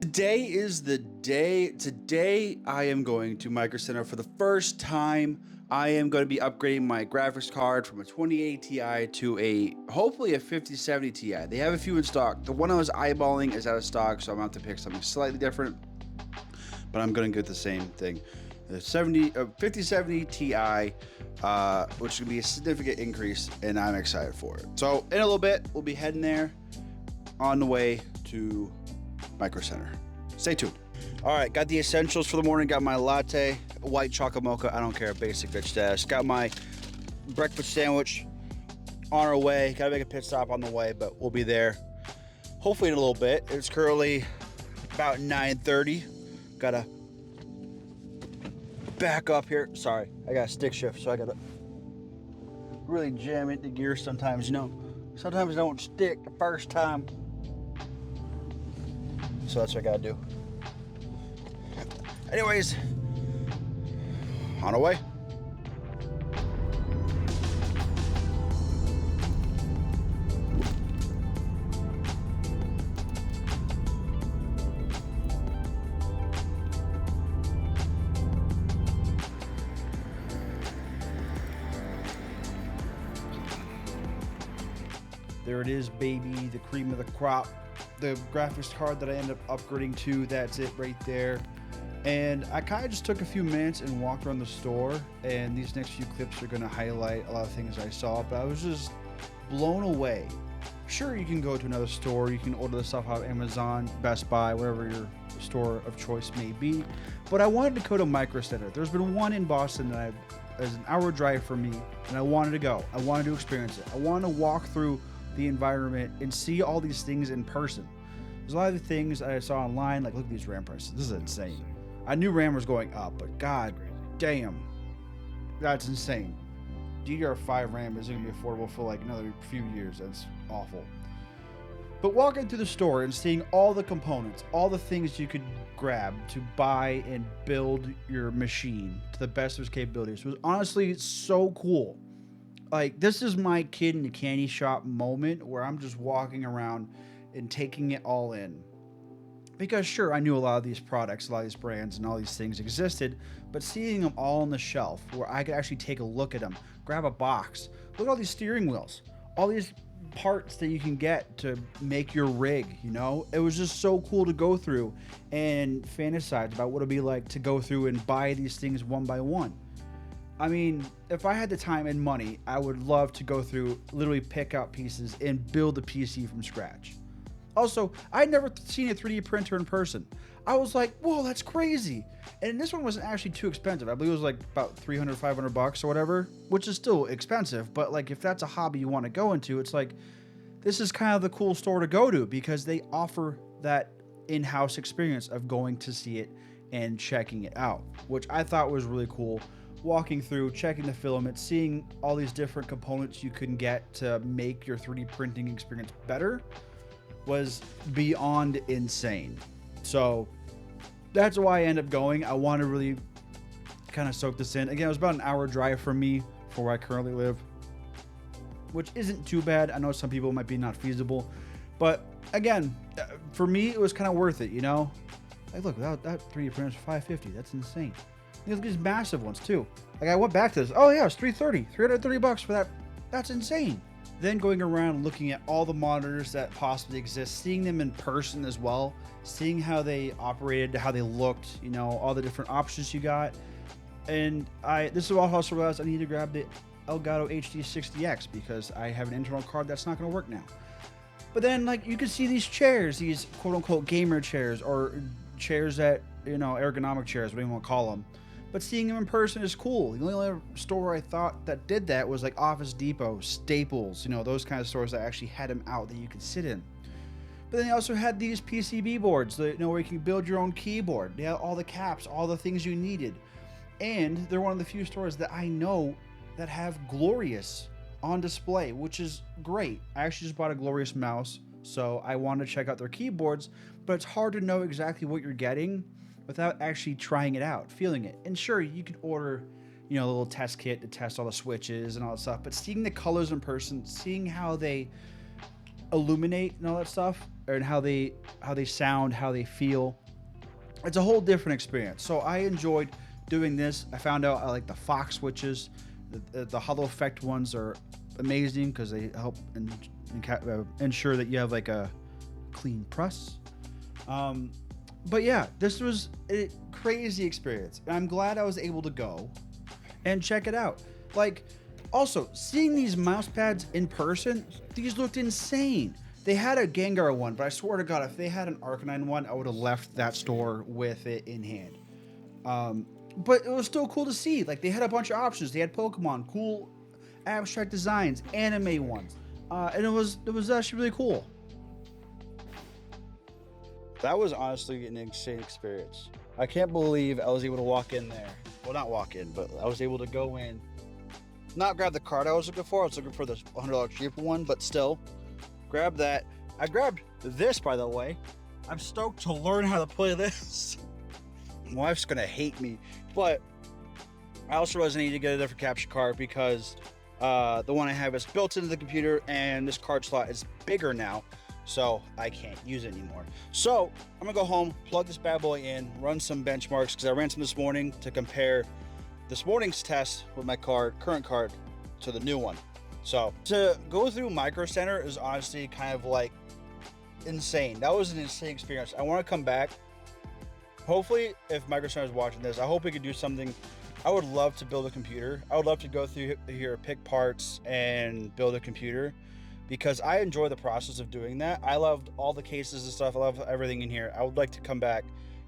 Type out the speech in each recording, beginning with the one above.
Today is the day. Today, I am going to Micro Center for the first time. I am going to be upgrading my graphics card from a 2080 Ti to a hopefully a 5070 Ti. They have a few in stock. The one I was eyeballing is out of stock, so I'm going to have to pick something slightly different. But I'm going to get the same thing. The 5070 Ti, which is going to be a significant increase, and I'm excited for it. So in a little bit, we'll be heading there on the way to Micro Center. Stay tuned. All right, got the essentials for the morning. Got my latte, white chocolate mocha. I don't care, basic bitch stash. Got my breakfast sandwich on our way. Got to make a pit stop on the way, but we'll be there hopefully in a little bit. It's currently about 9:30. Got to back up here. Sorry, I got a stick shift, so I got to really jam into gear sometimes, Sometimes it don't stick the first time. So that's what I gotta do. Anyways, on our way. There it is, baby, the cream of the crop. The graphics card that I ended up upgrading to, that's it right there. And I kind of just took a few minutes and walked around the store, and these next few clips are going to highlight a lot of things I saw, but I was just blown away. Sure, you can go to another store, you can order the stuff off Amazon, Best Buy, wherever your store of choice may be, but I wanted to go to Micro Center. There's been one in Boston that is an hour drive for me, and I wanted to go. I wanted to experience it. I wanted to walk through the environment and see all these things in person. There's a lot of the things I saw online, like look at these RAM prices. This is insane. I knew RAM was going up, but god damn, that's insane. DDR5 RAM isn't gonna be affordable for like another few years. That's awful. But walking through the store and seeing all the components, all the things you could grab to buy and build your machine to the best of its capabilities was honestly so cool. Like, this is my kid in the candy shop moment where I'm just walking around and taking it all in. Because sure, I knew a lot of these products, a lot of these brands and all these things existed, but seeing them all on the shelf where I could actually take a look at them, grab a box, look at all these steering wheels, all these parts that you can get to make your rig, It was just so cool to go through and fantasize about what it'd be like to go through and buy these things one by one. I mean, if I had the time and money, I would love to go through, literally pick out pieces and build a PC from scratch. Also, I'd never seen a 3D printer in person. I was like, whoa, that's crazy. And this one wasn't actually too expensive. I believe it was like about 300, 500 bucks or whatever, which is still expensive. But like, if that's a hobby you want to go into, it's like, this is kind of the cool store to go to because they offer that in-house experience of going to see it and checking it out, which I thought was really cool. Walking through, checking the filament, seeing all these different components you can get to make your 3D printing experience better was beyond insane. So that's why I ended up going. I want to really kind of soak this in. Again, it was about an hour drive from me for where I currently live, which isn't too bad. I know some people might be not feasible, but again, for me, it was kind of worth it, Like, look, that 3D printer is $550. That's insane. Look at these massive ones too. Like, I went back to this. Oh yeah, it's $330 for that. That's insane. Then going around looking at all the monitors that possibly exist, seeing them in person as well, seeing how they operated, how they looked, all the different options you got. And this is what I also realized I need to grab the Elgato HD60X because I have an internal card that's not going to work now. But then, like, you can see these chairs, these quote unquote gamer chairs or chairs that, ergonomic chairs, whatever you want to call them. But seeing them in person is cool. The only other store I thought that did that was like Office Depot, Staples, those kind of stores that actually had them out that you could sit in. But then they also had these PCB boards, where you can build your own keyboard. They had all the caps, all the things you needed. And they're one of the few stores that I know that have Glorious on display, which is great. I actually just bought a Glorious mouse, so I wanted to check out their keyboards, but it's hard to know exactly what you're getting without actually trying it out, feeling it. And sure, you can order, a little test kit to test all the switches and all that stuff, but seeing the colors in person, seeing how they illuminate and all that stuff, and how they sound, how they feel. It's a whole different experience. So I enjoyed doing this. I found out I like the Fox switches. The hollow effect ones are amazing because they help ensure that you have like a clean press. But yeah, this was a crazy experience. And I'm glad I was able to go and check it out. Like, also, seeing these mouse pads in person, these looked insane. They had a Gengar one, but I swear to God, if they had an Arcanine one, I would have left that store with it in hand. But it was still cool to see. Like, they had a bunch of options. They had Pokemon, cool abstract designs, anime ones, and it was actually really cool. That was honestly an insane experience. I can't believe I was able to walk in there. Well, not walk in, but I was able to go in, not grab the card I was looking for. I was looking for the $100 cheaper one, but still, grab that. I grabbed this, by the way. I'm stoked to learn how to play this. My wife's gonna hate me, but I also need to get a different capture card because the one I have is built into the computer, and this card slot is bigger now, so I can't use it anymore. So I'm gonna go home, plug this bad boy in, run some benchmarks because I ran some this morning to compare this morning's test with my current card, to the new one. So to go through Micro Center is honestly kind of like insane. That was an insane experience. I want to come back. Hopefully, if Micro Center is watching this, I hope we could do something. I would love to build a computer. I would love to go through here, pick parts, and build a computer because I enjoy the process of doing that. I loved all the cases and stuff. I love everything in here. I would like to come back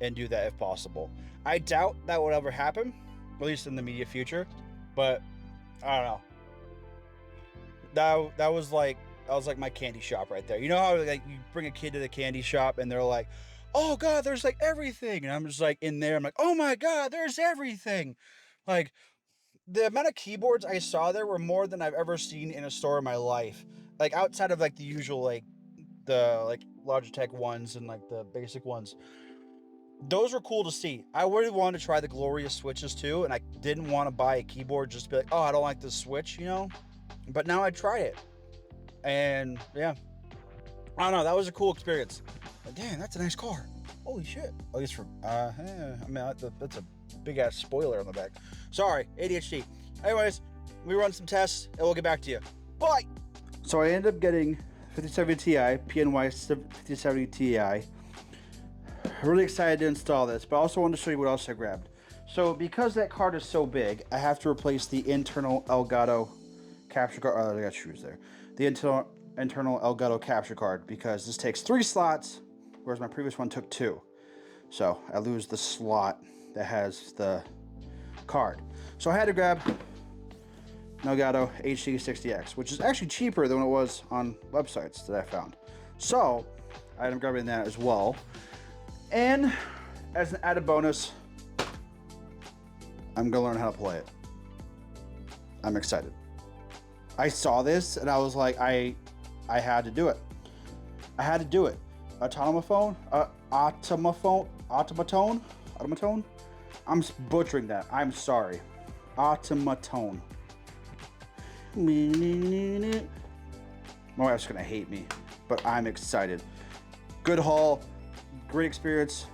and do that if possible. I doubt that would ever happen, at least in the immediate future, but I don't know. That was like my candy shop right there. You know how like you bring a kid to the candy shop and they're like, "Oh God, there's like everything," and I'm just like in there. I'm like, "Oh my God, there's everything!" Like the amount of keyboards I saw there were more than I've ever seen in a store in my life. Like outside of like the usual like the like Logitech ones and like the basic ones. Those were cool to see. I really wanted to try the Glorious switches too, and I didn't want to buy a keyboard just to be like, "Oh, I don't like this switch," you know? But now I tried it. And yeah, I don't know. That was a cool experience. But damn, that's a nice car. Holy shit. At least for, I mean, that's a big ass spoiler on the back. Sorry, ADHD. Anyways, we run some tests and we'll get back to you. Bye. So I ended up getting 5070 Ti, PNY 5070 Ti. Really excited to install this, but I also wanted to show you what else I grabbed. So because that card is so big, I have to replace the internal Elgato capture card. Oh, I got shoes there. The internal Elgato capture card because this takes 3 slots, whereas my previous one took 2. So I lose the slot that has the card. So I had to grab an Elgato HD60X, which is actually cheaper than it was on websites that I found. So I ended up grabbing that as well. And as an added bonus, I'm gonna learn how to play it. I'm excited. I saw this and I was like, I had to do it. I had to do it. Automaton. I'm butchering that. I'm sorry. Automaton. My wife's gonna hate me, but I'm excited. Good haul. Great experience.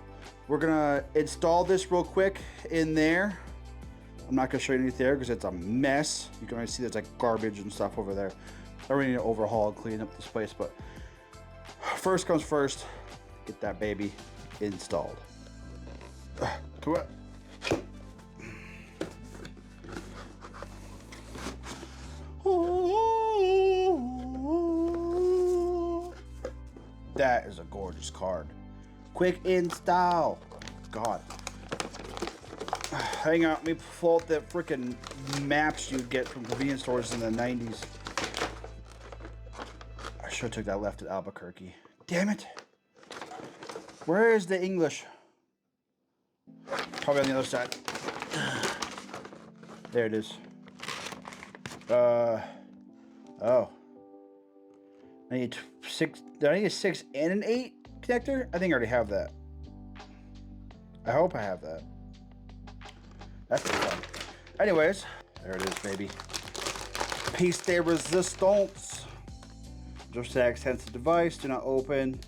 We're gonna install this real quick in there. I'm not gonna show you anything there because it's a mess. You can already see there's like garbage and stuff over there. I really need to overhaul and clean up this place, but first comes first, get that baby installed. Come on. That is a gorgeous card. Quick install. God. Hang on, let me pull out the freaking maps you'd get from convenience stores in the 90s. I should have took that left at Albuquerque. Damn it. Where is the English? Probably on the other side. There it is. Oh. I need 6. Did I need a 6 and an 8 connector? I think I already have that. I hope I have that. That's fun. Anyways, there it is, baby. Piece de resistance. Just say extensive device, do not open,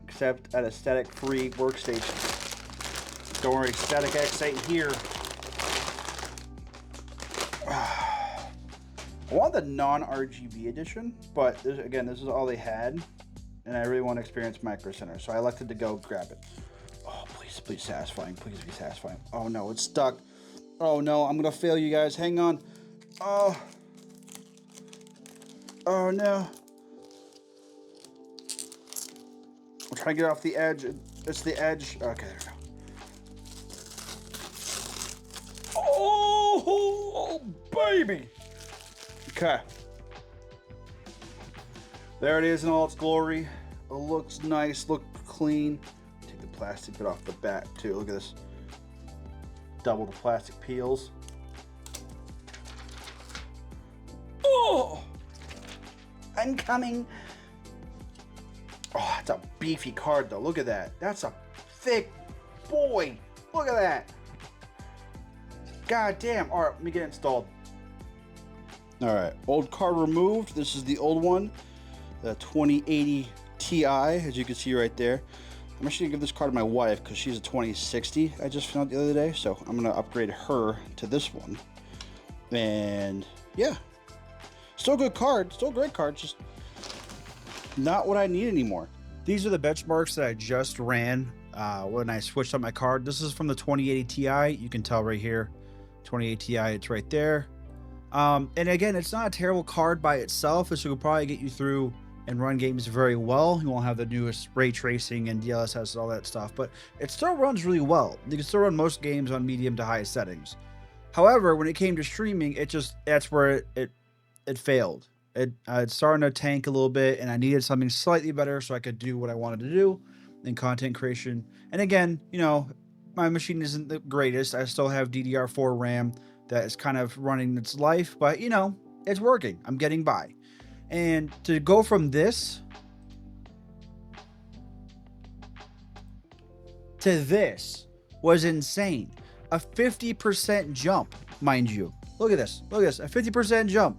except at a static-free workstation. Don't worry, Static X ain't here. I want the non-RGB edition, but again, this is all they had, and I really want to experience Micro Center, so I elected to go grab it. Oh, please, please satisfying. Please be satisfying. Oh no, it's stuck. Oh no, I'm gonna fail you guys. Hang on. Oh. Oh no. I'm trying to get off the edge. It's the edge. Okay, there we go. Oh, baby. Okay. There it is in all its glory. It looks nice, look clean. Take the plastic bit off the back too. Look at this. Double the plastic peels. Oh! I'm coming. Oh, it's a beefy card though. Look at that. That's a thick boy. Look at that. God damn. All right, let me get it installed. All right, old card removed. This is the old one, the 2080 Ti, as you can see right there. I'm actually gonna give this card to my wife because she's a 2060 I just found the other day, so I'm gonna upgrade her to this one. And yeah, still a good card, still a great card, just not what I need anymore. These are the benchmarks that I just ran when I switched up my card. This is from the 2080 Ti. You can tell right here, 2080 Ti, it's right there. And again, it's not a terrible card by itself. This will probably get you through and run games very well. You won't have the newest ray tracing and DLSS and all that stuff, but it still runs really well. You can still run most games on medium to high settings. However, when it came to streaming, that's where it failed. It's starting to tank a little bit, and I needed something slightly better so I could do what I wanted to do in content creation. And again, you know, my machine isn't the greatest. I still have DDR4 RAM that is kind of running its life, but you know, it's working. I'm getting by. And to go from this to this was insane. A 50% jump, mind you. Look at this. Look at this. A 50% jump.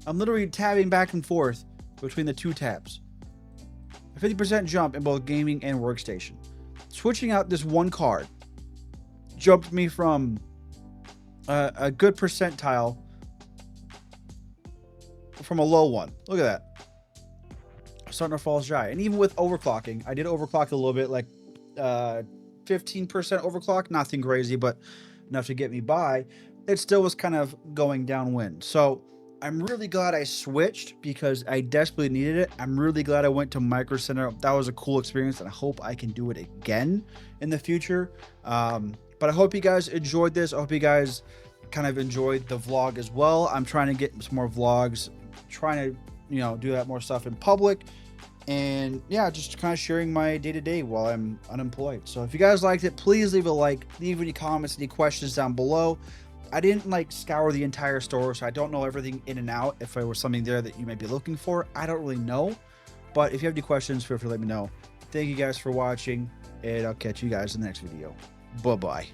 I'm literally tabbing back and forth between the two tabs. A 50% jump in both gaming and workstation. Switching out this one card jumped me from a good percentile from a low one. Look at that. Starting to fall shy. And even with overclocking, I did overclock a little bit, like 15% overclock. Nothing crazy, but enough to get me by. It still was kind of going downwind. So I'm really glad I switched because I desperately needed it. I'm really glad I went to Micro Center. That was a cool experience, and I hope I can do it again in the future. But I hope you guys enjoyed this. I hope you guys kind of enjoyed the vlog as well. I'm trying to get some more vlogs, trying to, you know, do that more stuff in public. And yeah, just kind of sharing my day-to-day while I'm unemployed. So if you guys liked it, please leave a like, leave any comments, any questions down below. I didn't like scour the entire store, so I don't know everything in and out. If there was something there that you might be looking for, I don't really know. But if you have any questions, feel free to let me know. Thank you guys for watching, and I'll catch you guys in the next video. Bye-bye.